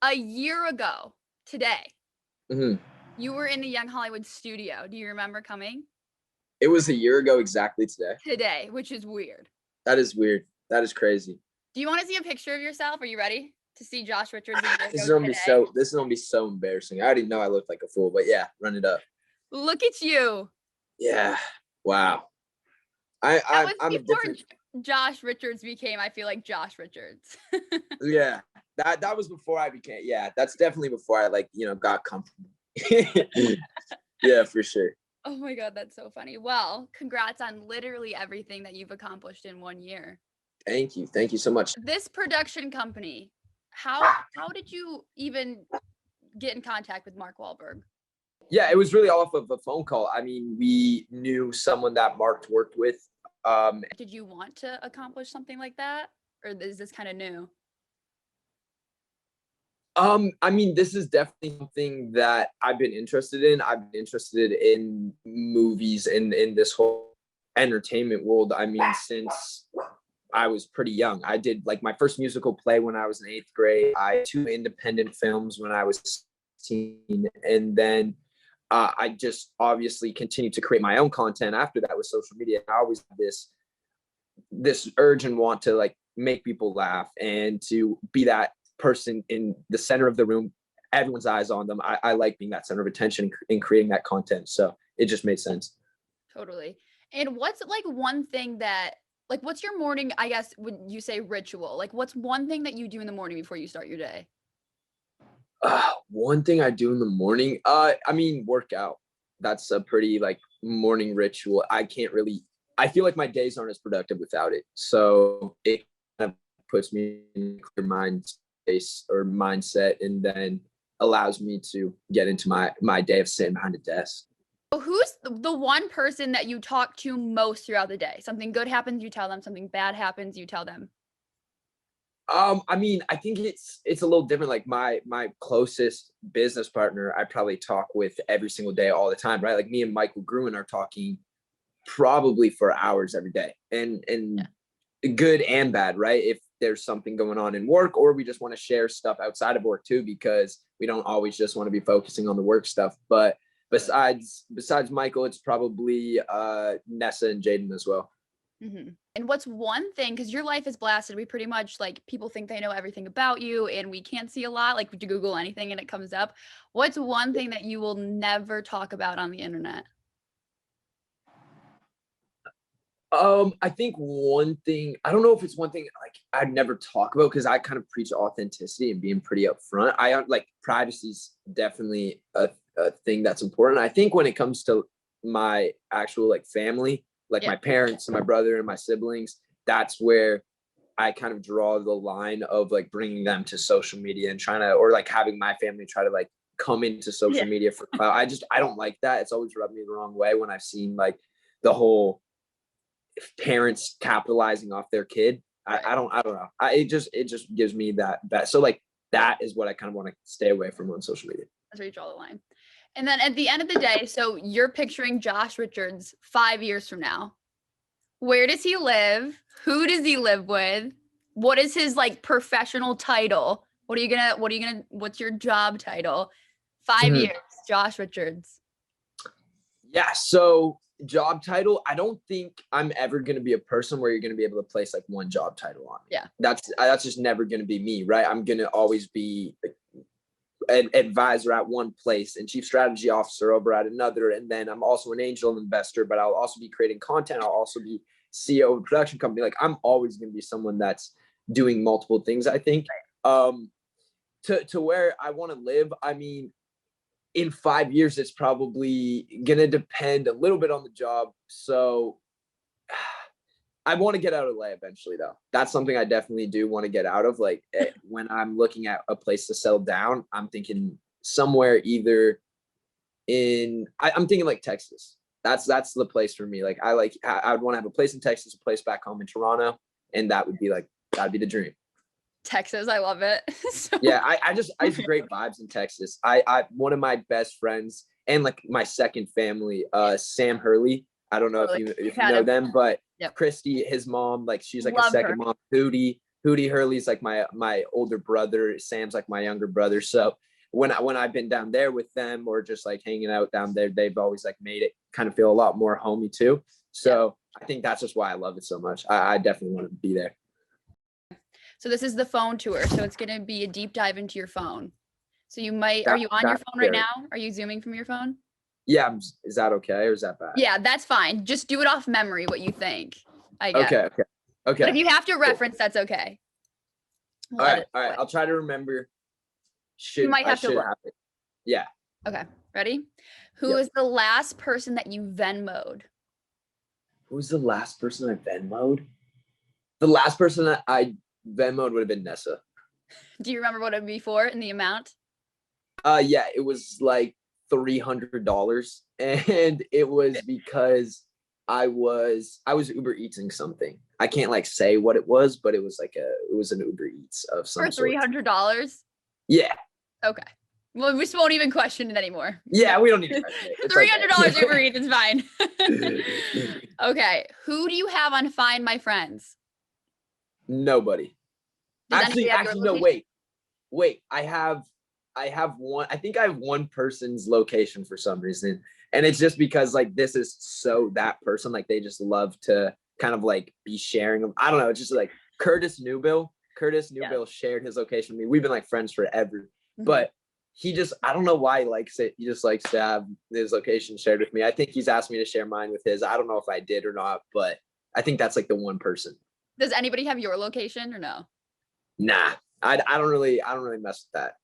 a year ago today, Mhm. you were in the Young Hollywood studio. Do you remember coming? It was a year ago exactly today. Today, which is weird. That is weird. That is crazy. Do you want to see a picture of yourself? Are you ready to see Josh Richards a year This is ago gonna be today? this is gonna be so embarrassing. I already know I look like a fool, but yeah, run it up. Look at you. Yeah. Wow. That was I'm a before different. Josh Richards became, I feel like, Josh Richards. Yeah. That was before I became. Yeah, that's definitely before I got comfortable. Yeah, for sure. Oh my God, that's so funny. Well, congrats on literally everything that you've accomplished in 1 year. Thank you. Thank you so much. This production company, how did you even get in contact with Mark Wahlberg? Yeah, it was really off of a phone call. I mean, we knew someone that Mark worked with. Did you want to accomplish something like that? Or is this kind of new? I mean, this is definitely something that I've been interested in. I've been interested in movies and in this whole entertainment world. I mean, since I was pretty young. I did like my first musical play when I was in 8th grade. I had 2 independent films when I was 16. And then I just obviously continued to create my own content after that with social media. I always had this urge and want to like make people laugh and to be that person in the center of the room, everyone's eyes on them. I like being that center of attention and creating that content. So it just made sense. Totally. And what's like one thing that, like, what's your morning, I guess, would you say ritual? Like, what's one thing that you do in the morning before you start your day? One thing I do in the morning, I mean, workout. That's a pretty like morning ritual. I feel like my days aren't as productive without it. So it kind of puts me in a clear mind space or mindset and then allows me to get into my day of sitting behind a desk. So who's the one person that you talk to most throughout the day? Something good happens, you tell them. Something bad happens, you tell them. I mean, I think it's a little different. Like my closest business partner, I probably talk with every single day, all the time, right? Like me and Michael Gruen are talking probably for hours every day, and good and bad, right? If there's something going on in work, or we just want to share stuff outside of work too, because we don't always just want to be focusing on the work stuff. But besides Michael, it's probably Nessa and Jaden as well. Mm-hmm. And what's one thing, because your life is blasted, we pretty much like people think they know everything about you and we can't see a lot, like you Google anything and it comes up. What's one thing that you will never talk about on the internet? I think one thing, I don't know if it's one thing like I'd never talk about because I kind of preach authenticity and being pretty upfront. I like privacy is definitely a thing that's important. I think when it comes to my actual like family, like my parents and my brother and my siblings, that's where I kind of draw the line of like bringing them to social media and trying to, or like having my family try to like come into social media for clout. I don't like that. It's always rubbed me the wrong way when I've seen like the whole parents capitalizing off their kid. I don't know. It just gives me that. So like that is what I kind of want to stay away from on social media. That's where you draw the line. And then at the end of the day, so you're picturing Josh Richards 5 years from now. Where does he live? Who does he live with? What is his like professional title? What's your job title? 5 years, Josh Richards. Yeah. So job title, I don't think I'm ever going to be a person where you're going to be able to place like one job title on me. Yeah. That's just never going to be me, right? I'm going to always be an advisor at one place and chief strategy officer over at another. And then I'm also an angel investor, but I'll also be creating content. I'll also be CEO of a production company. Like I'm always going to be someone that's doing multiple things, I think. To where I want to live, I mean, in 5 years, it's probably going to depend a little bit on the job. So I want to get out of LA eventually, though. That's something I definitely do want to get out of. Like when I'm looking at a place to settle down, I'm thinking somewhere either I'm thinking like Texas. That's the place for me. Like I would want to have a place in Texas, a place back home in Toronto. And that'd be the dream. Texas, I love it. Yeah, I have great vibes in Texas. I one of my best friends and like my second family, Sam Hurley. I don't know if you know them, but Christy, his mom, like she's like a second mom. Hootie, Hootie Hurley's like my older brother. Sam's like my younger brother. So when I've been down there with them or just like hanging out down there, they've always like made it kind of feel a lot more homey too. So I think that's just why I love it so much. I definitely want to be there. So this is the phone tour. So it's going to be a deep dive into your phone. So you might, are you on your phone right now? Are you zooming from your phone? Yeah. Is that okay? Or is that bad? Yeah, that's fine. Just do it off memory, what you think, I guess. Okay. But if you have to reference, that's okay. All right. I'll try to remember. You might have to look. Yeah. Okay. Ready? Who is the last person that you Venmo'd? Who's the last person I Venmo'd? The last person that I Venmo'd would have been Nessa. Do you remember what it would be for in the amount? Yeah, it was like $300, and it was because I was Uber Eatsing something. I can't like say what it was, but it was an Uber Eats of some sort. For $300? Yeah. Okay. Well, we just won't even question it anymore. Yeah, we don't need to question it. $300 Uber Eats is fine. Okay. Who do you have on Find My Friends? Nobody. Actually, no, wait. I have one. I think I have one person's location for some reason. And it's just because like this is so that person, like they just love to kind of like be sharing them. I don't know. It's just like Curtis Newbill shared his location with me. We've been like friends forever, but he just, I don't know why he likes it. He just likes to have his location shared with me. I think he's asked me to share mine with his. I don't know if I did or not, but I think that's like the one person. Does anybody have your location or no? Nah, I don't really mess with that.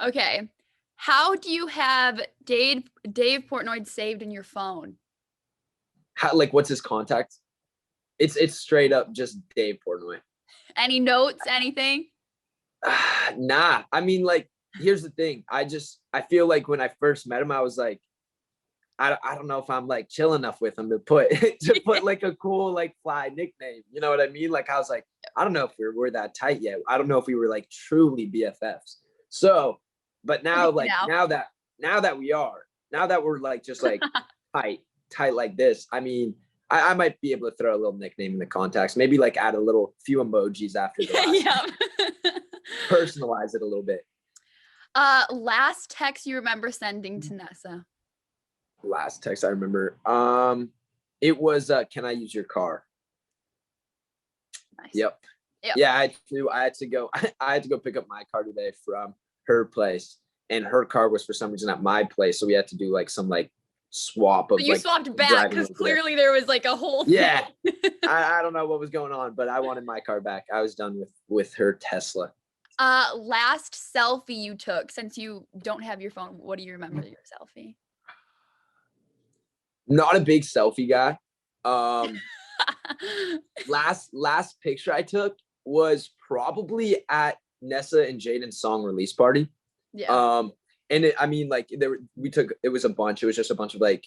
Okay. How do you have Dave Portnoy saved in your phone? How, like, what's his contact? It's straight up just Dave Portnoy. Any notes, anything? Nah, I mean, like, here's the thing. I feel like when I first met him, I was like, I don't know if I'm like chill enough with him to put like a cool like fly nickname. You know what I mean? Like I was like, I don't know if we're that tight yet. I don't know if we were like truly BFFs. So, but now like now that we're like just like tight like this. I mean, I might be able to throw a little nickname in the contacts. Maybe like add a few emojis after the last. Personalize it a little bit. Last text you remember sending to Nessa? Last text I remember. It was can I use your car? Nice. Yep. Yeah, I had to go pick up my car today from her place, and her car was for some reason at my place, so we had to do like some like swap of. But you like, swapped back because clearly there was like a whole thing. Yeah. I don't know what was going on, but I wanted my car back. I was done with her Tesla. Last selfie you took, since you don't have your phone, what do you remember your selfie? Not a big selfie guy. Last picture I took was probably at Nessa and Jaden's song release party. Yeah. And it was a bunch. It was just a bunch of like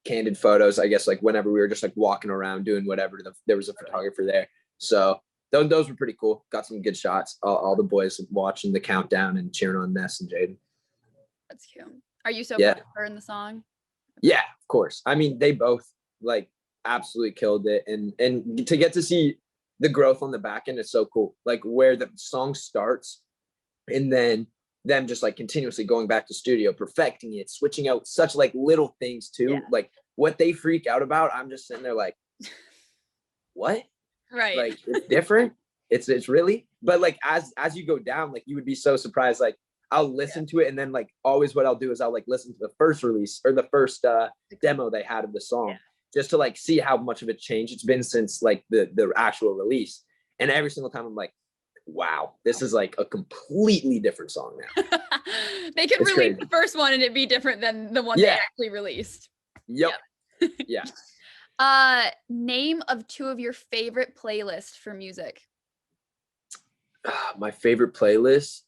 candid photos, I guess, like whenever we were just like walking around doing whatever. There was a photographer there. So those were pretty cool. Got some good shots. All the boys watching the countdown and cheering on Ness and Jaden. That's cute. Are you so proud of her in the song? Yeah, of course. I mean, they both like absolutely killed it, and to get to see the growth on the back end is so cool. Like where the song starts, and then them just like continuously going back to studio, perfecting it, switching out such like little things too. Yeah. Like what they freak out about, I'm just sitting there like, what? Right. Like it's different. It's really, but like as you go down, like you would be so surprised. Like I'll listen to it, and then like always what I'll do is I'll like listen to the first release or the first demo they had of the song, just to like see how much of a change it's been since like the actual release. And every single time I'm like, wow, this is like a completely different song now. They could release the first one and it'd be different than the one they actually released. Yep. Yeah. Name of two of your favorite playlists for music. My favorite playlist.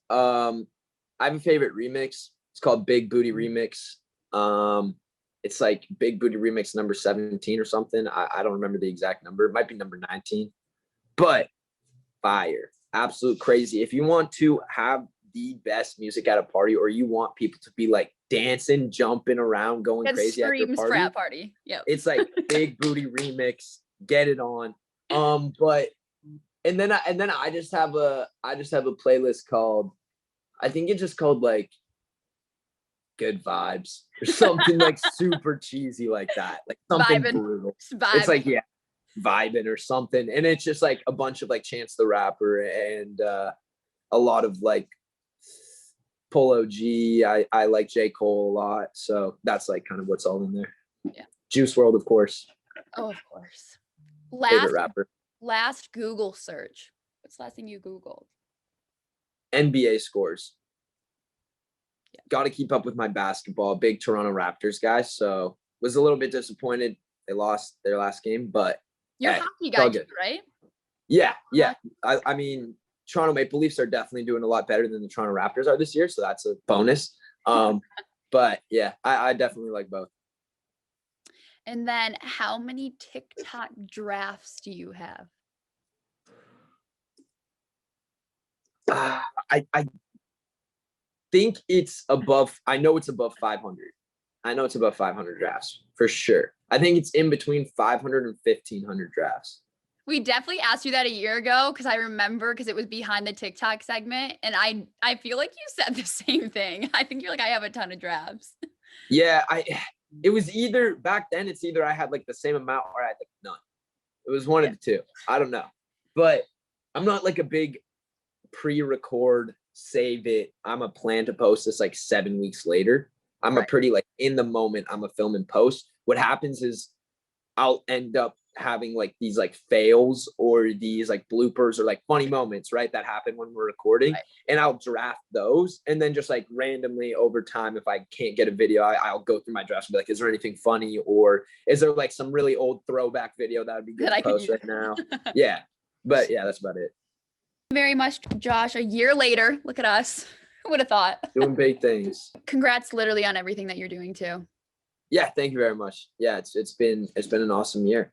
I have a favorite remix. It's called Big Booty Remix. It's like Big Booty Remix number 17 or something. I don't remember the exact number. It might be number 19. But fire. Absolute crazy. If you want to have the best music at a party, or you want people to be like dancing, jumping around, going crazy at your frat party. Yeah. It's like Big Booty Remix. Get it on. But And then I just have a playlist called, I think it's just called like Good Vibes or something like super cheesy like that. Like something Vibin'. brutal. Vibin'. It's like, yeah, vibing or something. And it's just like a bunch of like Chance the Rapper and a lot of like Polo G. I like J. Cole a lot. So that's like kind of what's all in there. Yeah. Juice WRLD, of course. Oh, of course. Favorite rapper. Last Google search. What's the last thing you Googled? NBA scores. Yeah. Got to keep up with my basketball. Big Toronto Raptors guy. So was a little bit disappointed they lost their last game, but you're a hockey guy too, right? Yeah. I mean, Toronto Maple Leafs are definitely doing a lot better than the Toronto Raptors are this year, so that's a bonus. But yeah, I definitely like both. And then how many TikTok drafts do you have? I think it's above. I know it's above 500. I know it's above 500 drafts for sure. I think it's in between 500 and 1,500 drafts. We definitely asked you that a year ago because I remember because it was behind the TikTok segment. And I feel like you said the same thing. I think you're like, I have a ton of drafts. Yeah, it was either back then, it's either I had like the same amount or I had like none. It was one of the two. I don't know. But I'm not like a big pre-record, save it. I'm a plan to post this like 7 weeks later. I'm a pretty like in the moment, I'm a film and post. What happens is I'll end up having like these like fails or these like bloopers or like funny moments, right, that happen when we're recording. And I'll draft those. And then just like randomly over time, if I can't get a video, I'll go through my drafts and be like, is there anything funny? Or is there like some really old throwback video that would be good to post right now? Yeah. But yeah, that's about it. Very much, Josh. A year later, look at us. Who would have thought? Doing big things. Congrats literally on everything that you're doing too. Yeah, thank you very much. Yeah, it's been an awesome year.